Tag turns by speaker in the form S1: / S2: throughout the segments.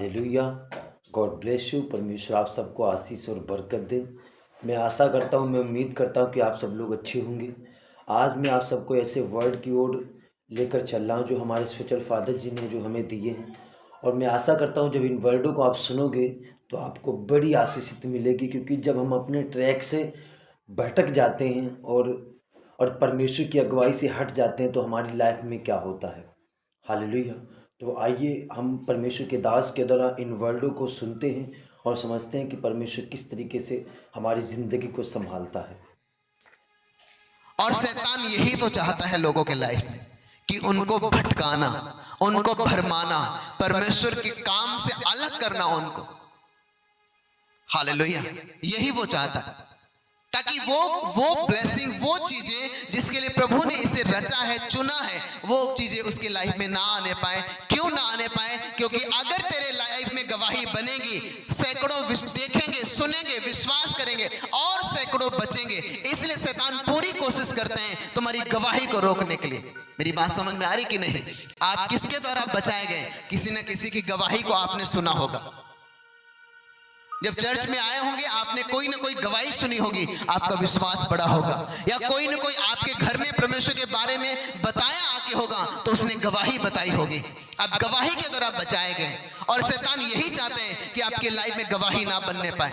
S1: Hallelujah. God bless you. परमेश्वर आप सबको आशीष और बरकत दे। मैं आशा करता हूँ, मैं उम्मीद करता हूँ कि आप सब लोग अच्छे होंगे। आज मैं आप सबको ऐसे वर्ड की ओर लेकर चल रहा हूँ जो हमारे स्पिरिचुअल फादर जी ने जो हमें दिए हैं, और मैं आशा करता हूँ जब इन वर्डों को आप सुनोगे तो आपको बड़ी आशीषित मिलेगी, क्योंकि जब हम अपने ट्रैक से भटक जाते हैं और परमेश्वर की अगुवाई से हट जाते हैं तो हमारी लाइफ में क्या होता है। हालेलुया। तो आइए हम परमेश्वर के दास के द्वारा इन वर्डों को सुनते हैं और समझते हैं कि परमेश्वर किस तरीके से हमारी ज़िंदगी को संभालता है।
S2: और शैतान यही तो चाहता है लोगों के लाइफ में कि उनको भटकाना, उनको भरमाना, परमेश्वर के काम से अलग करना उनको। हालेलुया। यही वो चाहता है ताकि वो ब्लेसिंग, वो चीजें जिसके लिए प्रभु ने इसे रचा है, चुना है, वो चीजें उसकी लाइफ में ना आने पाए। क्यों ना आने पाए? क्योंकि अगर तेरे लाइफ में गवाही बनेगी, सैकड़ों देखेंगे, सुनेंगे, विश्वास करेंगे और सैकड़ों बचेंगे। इसलिए शैतान पूरी कोशिश करते हैं तुम्हारी गवाही को रोकने के लिए। मेरी बात समझ में आ रही कि नहीं? आप किसके द्वारा बचाए गए? किसी न किसी की गवाही को आपने सुना होगा। जब चर्च में आए होंगे आपने कोई ना कोई गवाही सुनी होगी, आपका विश्वास बड़ा होगा। या कोई ना कोई आपके घर में परमेश्वर के बारे में बताया आके होगा तो उसने गवाही बताई होगी। अब गवाही के द्वारा बचाए गए, और शैतान यही चाहते हैं कि आपके लाइफ में गवाही ना बनने पाए।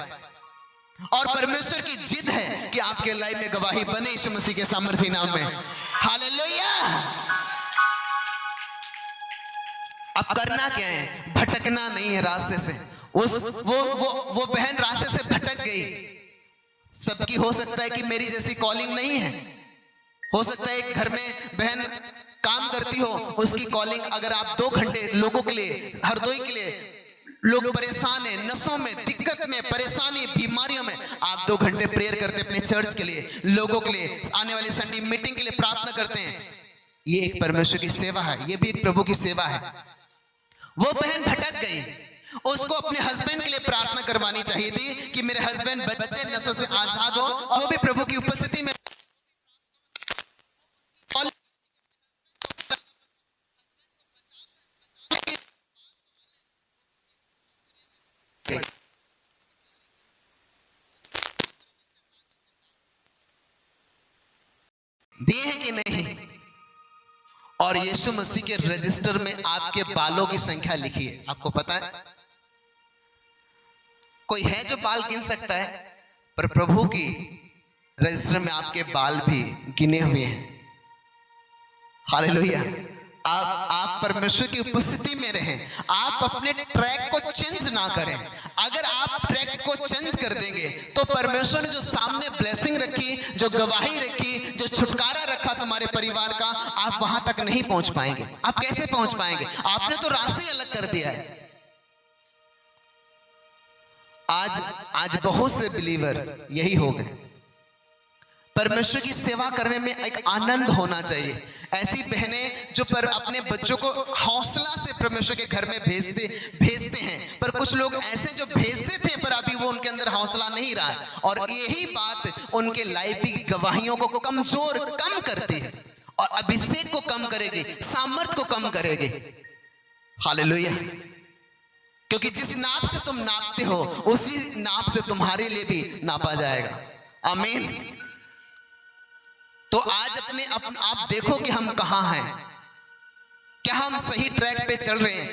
S2: और परमेश्वर की जिद है कि आपके लाइफ में गवाही बने यीशु मसीह के सामर्थी नाम में। हालेलुया। अब करना क्या है? भटकना नहीं है रास्ते से। वो बहन रास्ते से भटक गई। सबकी हो सकता है कि मेरी जैसी कॉलिंग नहीं है। हो सकता है एक घर में बहन काम करती हो, उसकी कॉलिंग अगर आप 2 घंटे लोगों के लिए, हरदोई के लिए, लोग परेशान है, नसों में, दिक्कत में, परेशानी, बीमारियों में, आप 2 घंटे प्रेयर करते अपने चर्च के लिए, लोगों के लिए, आने वाली संडे मीटिंग के लिए प्रार्थना करते हैं। ये एक परमेश्वर की सेवा है, ये भी एक प्रभु की सेवा है। वो बहन भटक गई, उसको अपने हस्बैंड के लिए प्रार्थना करवानी चाहिए थी कि मेरे हस्बैंड बच्चे नशों से आजाद हो। वो भी प्रभु की उपस्थिति में दिए हैं कि नहीं? और यीशु मसीह के रजिस्टर में आपके बालों की संख्या लिखी है। आपको पता है? कोई है जो बाल गिन सकता है? पर प्रभु की रजिस्टर में आपके बाल भी गिने हुए हैं। हालेलुया। आप परमेश्वर की उपस्थिति में रहें। आप अपने ट्रैक को चेंज ना करें। अगर आप ट्रैक को चेंज कर देंगे तो परमेश्वर ने जो सामने ब्लेसिंग रखी, जो गवाही रखी, जो छुटकारा रखा तुम्हारे परिवार का, आप वहां तक नहीं पहुंच पाएंगे। आप कैसे पहुंच पाएंगे? आपने तो रास्ते अलग कर दिया है। आज बहुत से बिलीवर यही हो गए। परमेश्वर की सेवा करने में एक आनंद होना चाहिए। ऐसी बहनें जो पर अपने बच्चों को हौसला से परमेश्वर के घर में भेजते हैं, पर कुछ लोग ऐसे जो भेजते थे पर अभी वो उनके अंदर हौसला नहीं रहा है, और यही बात उनके लाइफ की गवाहियों को कम करती है, और अभिषेक को कम करेगी, सामर्थ को कम करेगी। हालेलुया। क्योंकि जिस नाप से तुम नापते हो उसी नाप से तुम्हारे लिए भी नापा जाएगा। आमीन। तो आज आप देखो कि हम कहां हैं। क्या हम सही ट्रैक पे चल रहे हैं?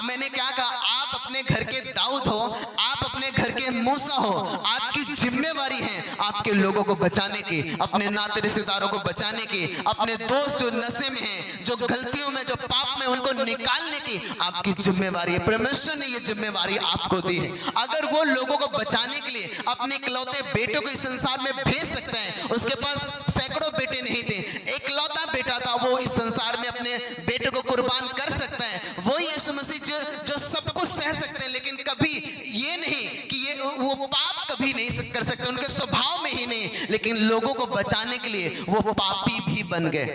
S2: मैंने क्या कहा? आप अपने घर के दाऊद हो, आप अपने घर के मूसा हो। आपकी जिम्मेवारी है आपके लोगों को बचाने की, अपने नाते रिश्तेदारों को बचाने की, अपने दोस्त जो नशे में हैं, जो गलतियों में, जो पाप में, उनको निकालने की आपकी जिम्मेवारी है। परमेश्वर ने ये जिम्मेवारी आपको दी है। अगर वो लोगों को बचाने के लिए अपने इकलौते बेटों को इस संसार में भेज सकता है, उसके पास सैकड़ों बेटे नहीं थे, इकलौता बेटा था, वो इस संसार में अपने बेटे को कुर्बान कर सकता है। वो यीशु मसीह जो सब कुछ सह सकते हैं, लेकिन कभी ये नहीं कि वो पाप कभी नहीं कर सकते, उनके स्वभाव में ही नहीं, लेकिन लोगों को बचाने के लिए वो पापी भी बन गए।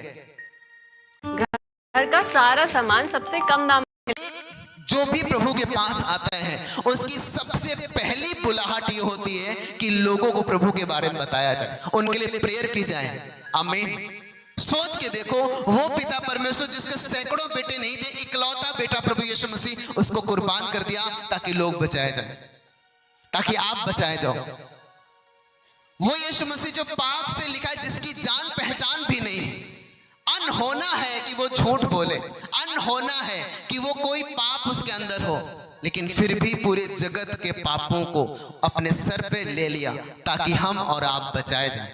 S3: घर का सारा सामान सबसे कम दाम
S2: जो भी प्रभु के पास आता है उसकी सबसे पहली बुलाहट ये होती है कि लोगों को प्रभु के बारे में बताया जाए, उनके लिए प्रेयर की जाए। आमीन। सोच के देखो, वो पिता परमेश्वर जिसके सैकड़ों बेटे नहीं थे, इकलौता बेटा प्रभु यीशु मसीह उसको कुर्बान कर दिया ताकि लोग बचाए जाए, ताकि आप बचाए जाओ। वो यीशु मसीह जो पाप से लिखा है, जिसकी जान पहचान भी नहीं है, अनहोना है कि वो झूठ बोले, अनहोना है कि वो कोई पाप उसके अंदर हो, लेकिन फिर भी पूरे जगत के पापों को अपने सर पे ले लिया ताकि हम और आप बचाए जाएं।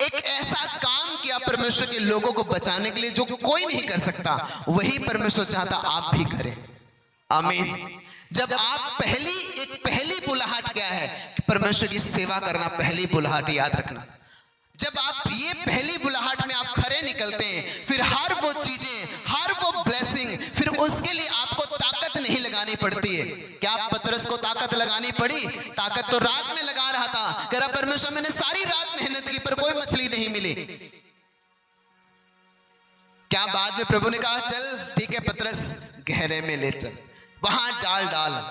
S2: एक ऐसा काम किया परमेश्वर के लोगों को बचाने के लिए जो कोई नहीं कर सकता, वही परमेश्वर चाहता आप भी करें। आमीन। जब आप पहली बुलाहट क्या है कि परमेश्वर की सेवा करना, पहली बुलाहट याद रखना। जब आप ये पहली बुलाहट में आप खरे निकलते हैं, फिर हर वो चीजें, हर वो ब्लेसिंग, फिर उसके लिए आपको ताकत नहीं लगानी पड़ती है। क्या पतरस को ताकत लगानी पड़ी? ताकत तो रात में लगा रहा था, कह रहा परमेश्वर मैंने सारी रात मेहनत की पर कोई मछली नहीं मिली। क्या बाद में प्रभु ने कहा चल ठीक है पतरस, गहरे में ले चल, वहां जाल डाल।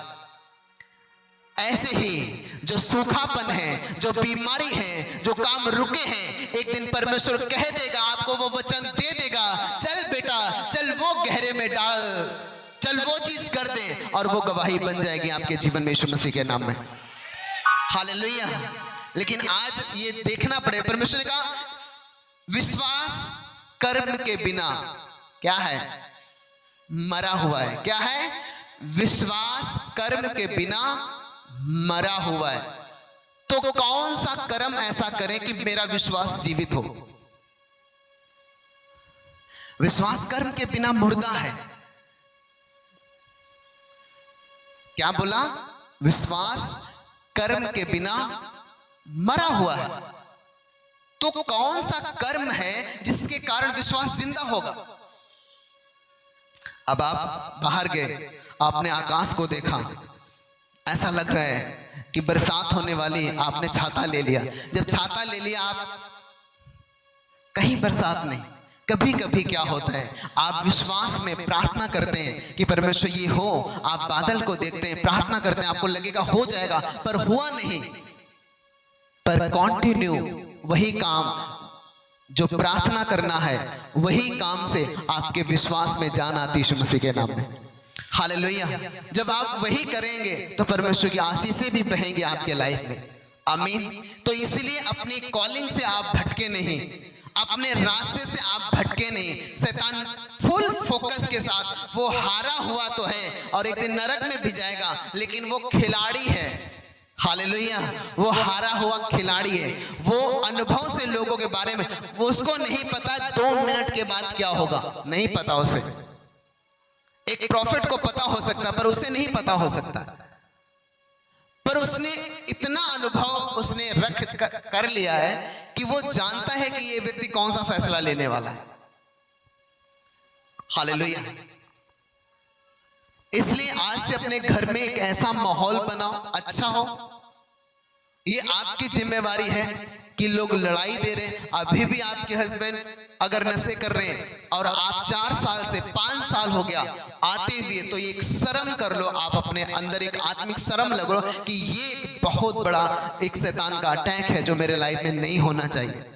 S2: ऐसे ही जो सूखापन है, जो बीमारी है, जो काम रुके हैं, एक दिन परमेश्वर कह देगा, आपको वो वचन दे देगा, चल बेटा चल वो गहरे में डाल, चल वो चीज कर दे, और वो गवाही बन जाएगी आपके जीवन में यीशु मसीह के नाम में। हालेलुया। लेकिन आज ये देखना पड़े, परमेश्वर ने कहा विश्वास कर्म के बिना क्या है? मरा हुआ है। क्या है? विश्वास कर्म के बिना मरा हुआ है। तो कौन सा कर्म ऐसा करें कि मेरा विश्वास जीवित हो? विश्वास कर्म के बिना मुर्दा है। क्या बोला? विश्वास कर्म के बिना मरा हुआ है। तो कौन सा कर्म है जिसके कारण विश्वास जिंदा होगा? अब आप बाहर गए, आपने आकाश को देखा, ऐसा लग रहा है कि बरसात होने वाली, आपने छाता ले लिया। जब छाता ले लिया, आप कहीं बरसात नहीं। कभी कभी क्या होता है, आप विश्वास में प्रार्थना करते हैं कि परमेश्वर ये हो, आप बादल को देखते हैं, प्रार्थना करते हैं, आपको लगेगा हो जाएगा, पर हुआ नहीं। पर कंटिन्यू वही काम जो प्रार्थना करना है, वही काम से आपके विश्वास में जान आती यीशु मसीह के नाम में। हालेलुया। जब आप वही करेंगे तो परमेश्वर की आशीषें भी बहेंगी आपके लाइफ में। आमीन। तो इसलिए अपनी कॉलिंग से आप भटके नहीं, अपने रास्ते से आप भटके नहीं। शैतान फुल फोकस के साथ, वो हारा हुआ तो है और एक दिन नरक में भी जाएगा, लेकिन वो खिलाड़ी है। हालेलुया। वो हारा हुआ खिलाड़ी है। वो अनुभव से लोगों के बारे में, वो उसको नहीं पता 2 मिनट के बाद क्या होगा, नहीं पता उसे। एक प्रॉफिट को पता हो सकता, पर उसे नहीं पता हो सकता। पर उसने इतना अनुभव उसने कर लिया है कि वो जानता है कि ये व्यक्ति कौन सा फैसला लेने वाला है। हालेलुया। इसलिए आज से अपने घर में एक ऐसा माहौल बनाओ, अच्छा हो। ये आपकी जिम्मेवारी है कि लोग लड़ाई दे रहे हैं, अभी भी आपके हस्बैंड अगर नशे कर रहे हैं और आप 4 साल से 5 साल हो गया आते हुए, तो ये एक शर्म कर लो, आप अपने अंदर एक आत्मिक शर्म लगो कि ये एक बहुत बड़ा एक शैतान का अटैक है जो मेरे लाइफ में नहीं होना चाहिए।